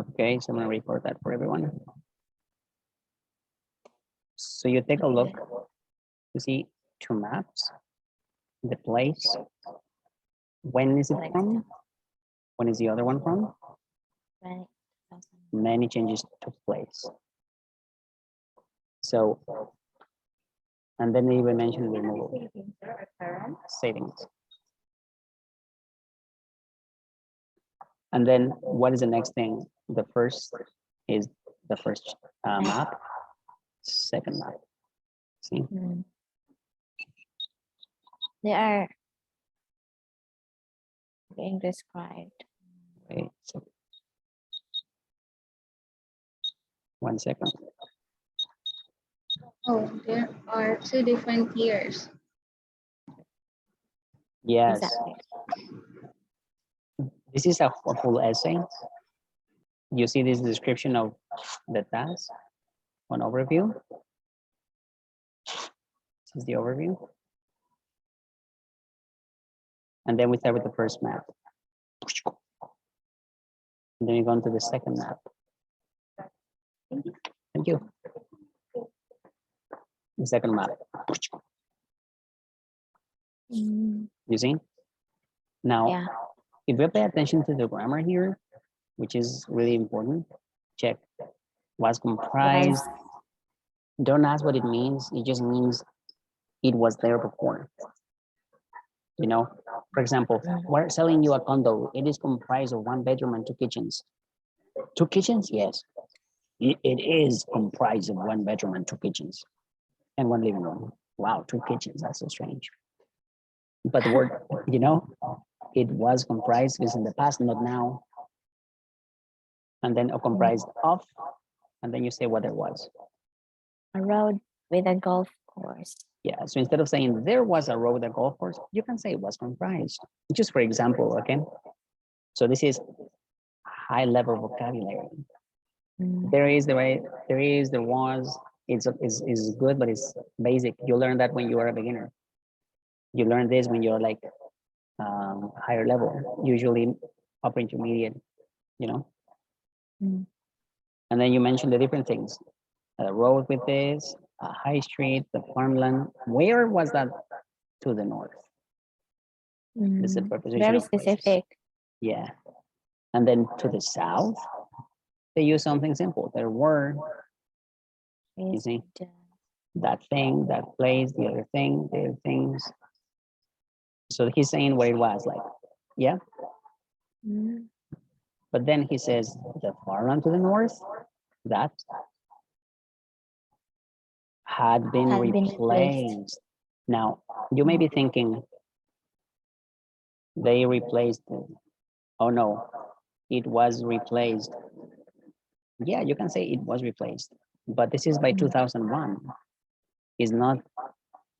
Okay, so I'm gonna record that for everyone. So you take a look to see two maps, the place, when is it from? When is the other one from? Right. Many changes took place. So, and then they even mentioned removal savings. And then what is the next thing? The first is the first map, second map. See? They are being described. Wait, so 1 second. Oh, there are two different tiers. Yes. Exactly. This is a full essay. You see this description of the task, an overview. This is the overview. And then we start with the first map. And then you go on to the second map. Thank you. The second map. You see? Now, Yeah. if you pay attention to the grammar here, which is really important, check was comprised. Don't ask what it means. It just means it was there before. You know, for example, we're selling you a condo. It is comprised of 1 bedroom and 2 kitchens. 2 kitchens? Yes. It is comprised of 1 bedroom and 2 kitchens and 1 living room. Wow, 2 kitchens. That's so strange. But the word, you know, it was comprised is in the past, not now. And then comprised of, and then you say what it was. A road with a golf course. Yeah, so instead of saying there was a road with a golf course, you can say it was comprised. Just for example, okay? So this is high level vocabulary. There is the way, there is, there was, is good, but it's basic. You learn that when you are a beginner. You learn this when you're like higher level, usually upper intermediate, you know? And then you mentioned the different things. A road with this, a high street, the farmland. Where was that? To the north. This is a preposition. Very of places. specific. Yeah. And then to the south, they use something simple. There were, you see, that thing, that place, the other thing, the other things. So he's saying what it was like, yeah. But then he says the farmland to the north, that had been replaced. Now, you may be thinking, they replaced it. Oh no, it was replaced. Yeah, you can say it was replaced, but this is by 2001. It's not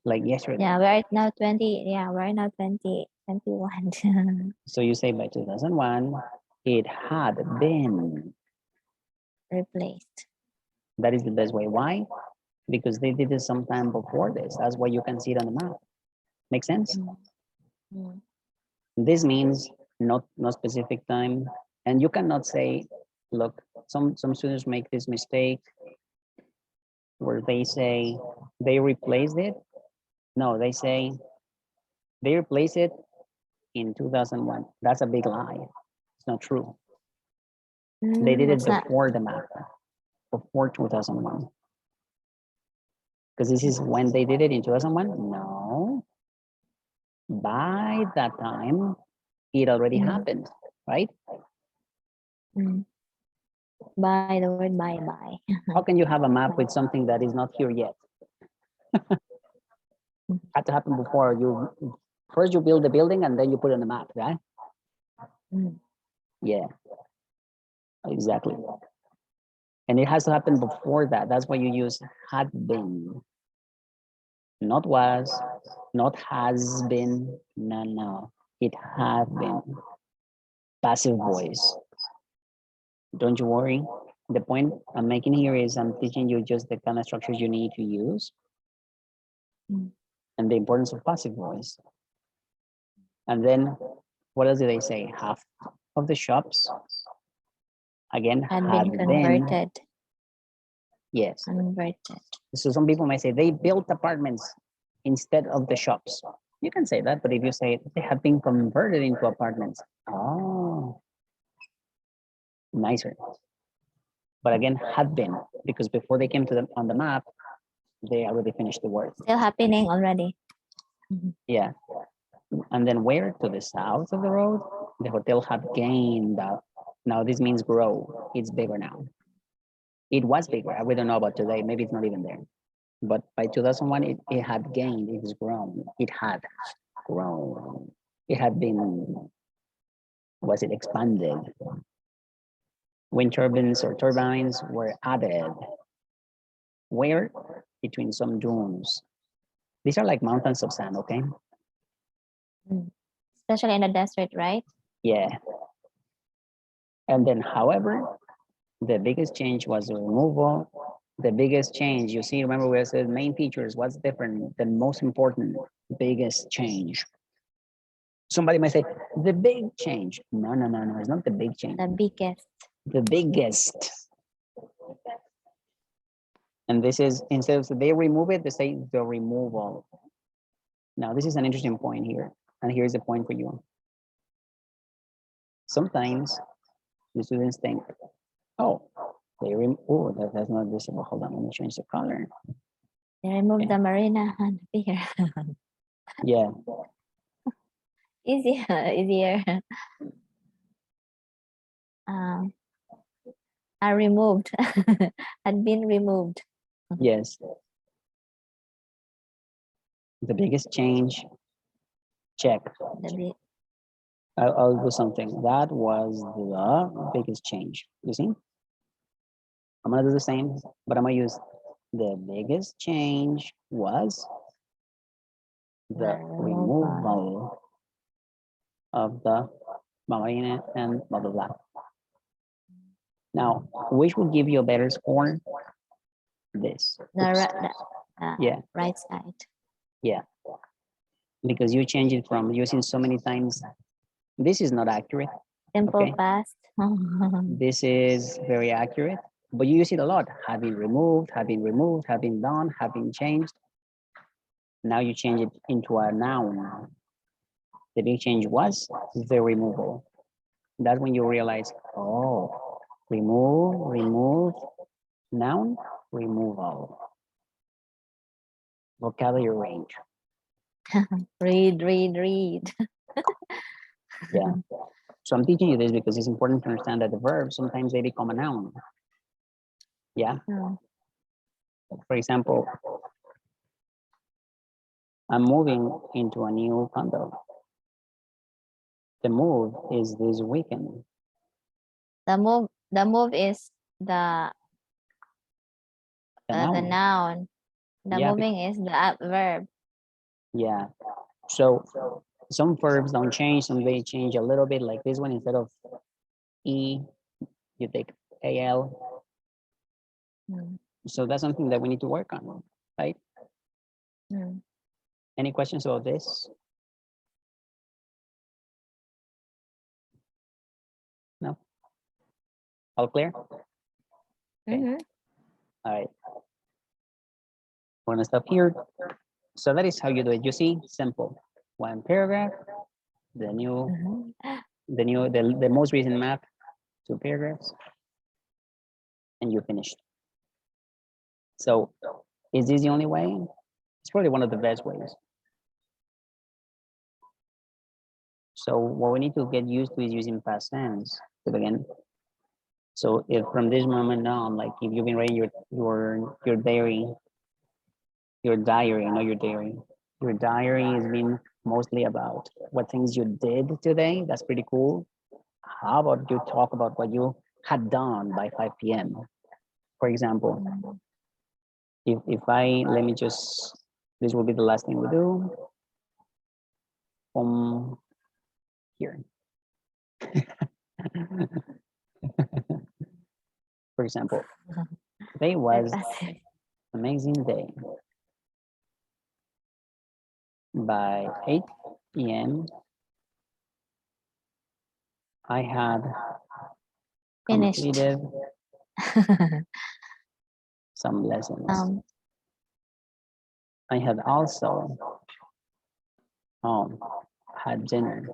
like yesterday. Yeah, we're now 20. Yeah, we're now 2021. So you say by 2001, it had been replaced. That is the best way. Why? Because they did it sometime before this. That's why you can see it on the map. Make sense? This means not specific time, and you cannot say, look, some students make this mistake where they say they replaced it. No, they say they replaced it in 2001. That's a big lie. It's not true. They did it before the map, before 2001. Because this is when they did it in 2001? No. By that time, it already happened, right? By the word bye. How can you have a map with something that is not here yet? Had to happen before you first you build the building and then you put it on the map, right? Yeah, exactly. And it has to happen before that. That's why you use had been, not was, not has been. No, it had been. Passive voice. Don't you worry. The point I'm making here is I'm teaching you just the kind of structures you need to use and the importance of passive voice. And then what else did they say? Half of the shops Again, Had had been converted. Yes. Converted. So some people might say they built apartments instead of the shops. You can say that, but if you say they have been converted into apartments, oh, nicer. But again, had been, because before they came to them on the map, they already finished the work. Still happening already. Yeah. And then where? To the south of the road, the hotel had gained. Now this means grow. It's bigger now. It was bigger. We don't know about today. Maybe it's not even there. But by 2001, it had gained. It was grown. It had grown. It had been, was it expanded? Wind turbines or turbines were added. Where? Between some dunes. These are like mountains of sand, okay? Especially in the desert, right? Yeah. And then, however, the biggest change was the removal. The biggest change, you see, remember we said main features, what's different, the most important, biggest change. Somebody might say, the big change. No, no, no, no, it's not the big change. The biggest. The biggest. And this is, instead of they remove it, they say the removal. Now, this is an interesting point here. And here's the point for you. Sometimes the students think, oh, they remove, that's not visible. Hold on, let me change the color. They removed Okay. the marina and the pier. Yeah, Easier, easier. Are removed. Had been removed. yes. The biggest change, check. The big, I'll do something. That was the biggest change. You see? I'm gonna do the same, but I'm gonna use the biggest change was the removal of the marina and blah blah blah. Now, which will give you a better score? This. the right side. Yeah, because you change it from using so many times. This is not accurate. Simple Okay. past. This is very accurate, but you use it a lot. Have been removed, have been removed, have been done, have been changed. Now you change it into a noun. The big change was the removal. That's when you realize, oh, remove, noun, removal. Vocabulary range. Read. Yeah. So I'm teaching you this because it's important to understand that the verbs, sometimes they become a noun. Yeah. Oh. For example, I'm moving into a new condo. The move is this weekend. The move is the The noun. noun. The Yeah, moving is the adverb. Yeah. So some verbs don't change, some they change a little bit, like this one, instead of E, you take AL. So that's something that we need to work on, right? Any questions about this? No? All clear? Okay. All right. We're gonna stop here. So that is how you do it. You see, simple. One paragraph, the most recent map, 2 paragraphs, and you finished. So is this the only way? It's probably one of the best ways. So what we need to get used to is using past tense to begin. So if from this moment on, like if you've been writing your diary, not your diary. Your diary has been mostly about what things you did today. That's pretty cool. How about you talk about what you had done by 5 p.m. For example, if I, let me just, this will be the last thing we do. Here. For example, today was amazing day. By 8 p.m., I had Finished. completed some lessons. I had also had dinner.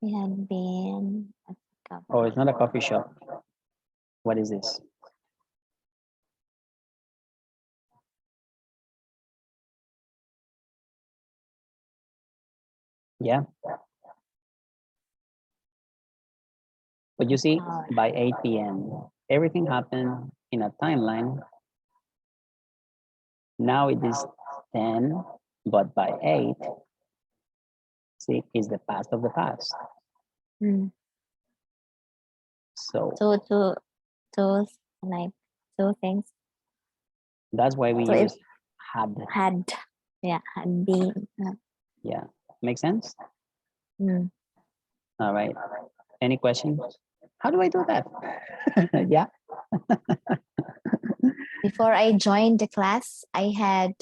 We had been at the Oh, it's not a coffee shop. What is this? Yeah. But you see, by 8 p.m., everything happened in a timeline. Now it is 10, but by 8, see, is the past of the past. So two like two things. that's why we So use had. Had been. Yeah, make sense? Mm. All right. Any questions? How do I do that? Yeah. Before I joined the class, I had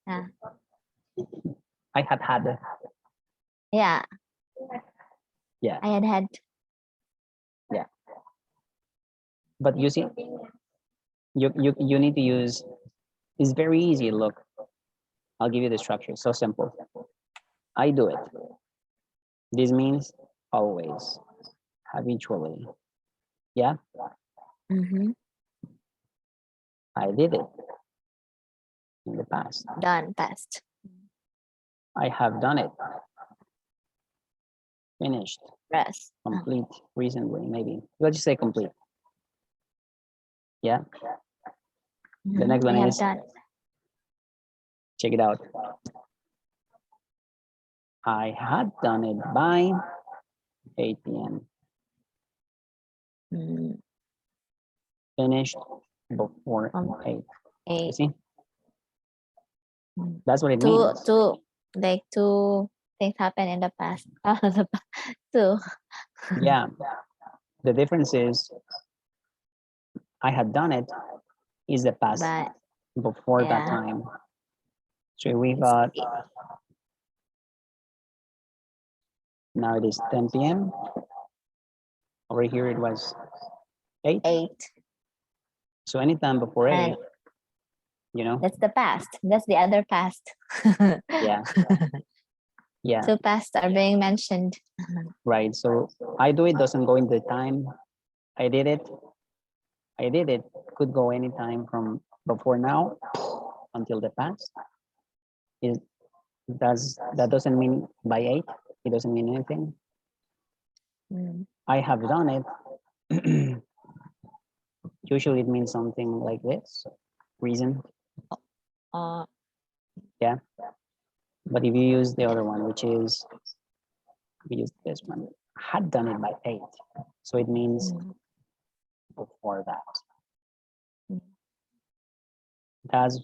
yeah. I had. Yeah. Yeah. I had. Yeah. But you see, you need to use, it's very easy. Look, I'll give you the structure. So simple. I do it. This means always, habitually. Yeah. I did it in the past. Done, past. I have done it. Finished. Rest. Complete. Recently, maybe. Let's just say complete. Yeah. The next one I have is, done. check it out. I had done it by 8 p.m. Finished before 8. You 8. see? That's what it means. Two things happen in the past. Two. Yeah. The difference is I had done it is the past But before that yeah. time. So we got, now it is 10 p.m. Over here it was 8. 8. So anytime before 8, And you know? that's the past. That's the other past. Yeah. Yeah. Two pasts are being mentioned. Right. So I do it doesn't go into time. I did it. I did it. Could go anytime from before now until the past. That doesn't mean by 8. It doesn't mean anything. I have done it. Usually it means something like this. Reason. Yeah. But if you use the other one, which is, we use this one, had done it by 8. So it means before that. That's,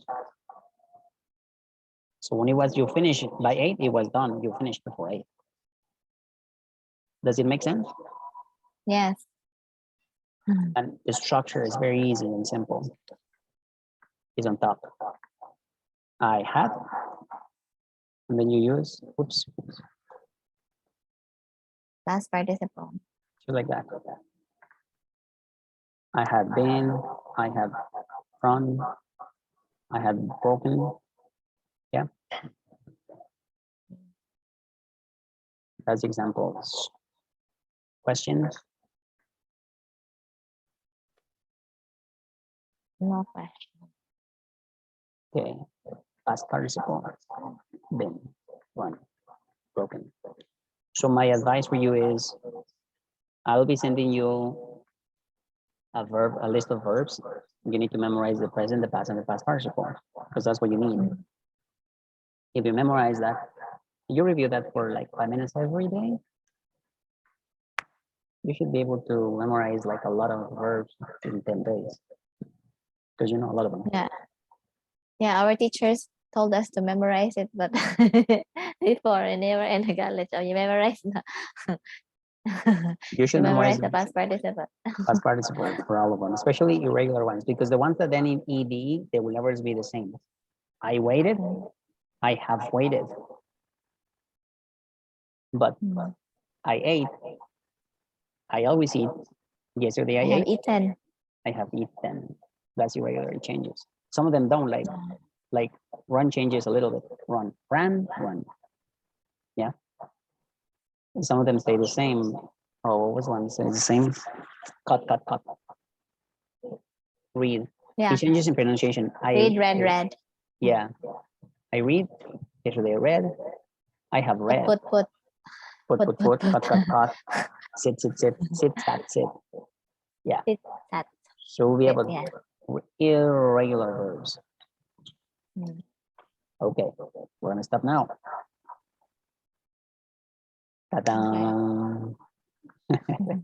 so when it was you finish it by 8, it was done. You finished before 8. Does it make sense? Yes. And the structure is very easy and simple. It's on top. I had, and then you use, oops, Past participle. just like that. I had been, I have run, I had broken. Yeah. That's examples. Questions? No question. Okay. Past participle. Been, run, broken. So my advice for you is, I'll be sending you a list of verbs. You need to memorize the present, the past, and the past participle, because that's what you need. If you memorize that, you review that for like 5 minutes every day, you should be able to memorize like a lot of verbs in 10 days, because you know a lot of them. Yeah, our teachers told us to memorize it, but before and never in the college, you memorize You should memorize the past participle. past participle for all of them, especially irregular ones, because the ones that then in ED, they will always be the same. I waited. Mm. I have waited. But Mm. I ate. I always eat. Yesterday I I have ate. eaten. I have eaten. That's irregular changes. Some of them don't like run changes a little bit. Run, ran, run. Yeah. Some of them stay the same. Oh, what was one stay the same? Cut, cut, cut. Read. Yeah. It changes in pronunciation. Read, read, read. Yeah. I read. Yesterday I read. I have read. Put, put. Put, cut, cut, cut. Sit, sit, sit, sit, sat, sit. Yeah. Sit, sat. So we have Yeah. irregular verbs. Mm. Okay, we're gonna stop now. Ta-da! Okay.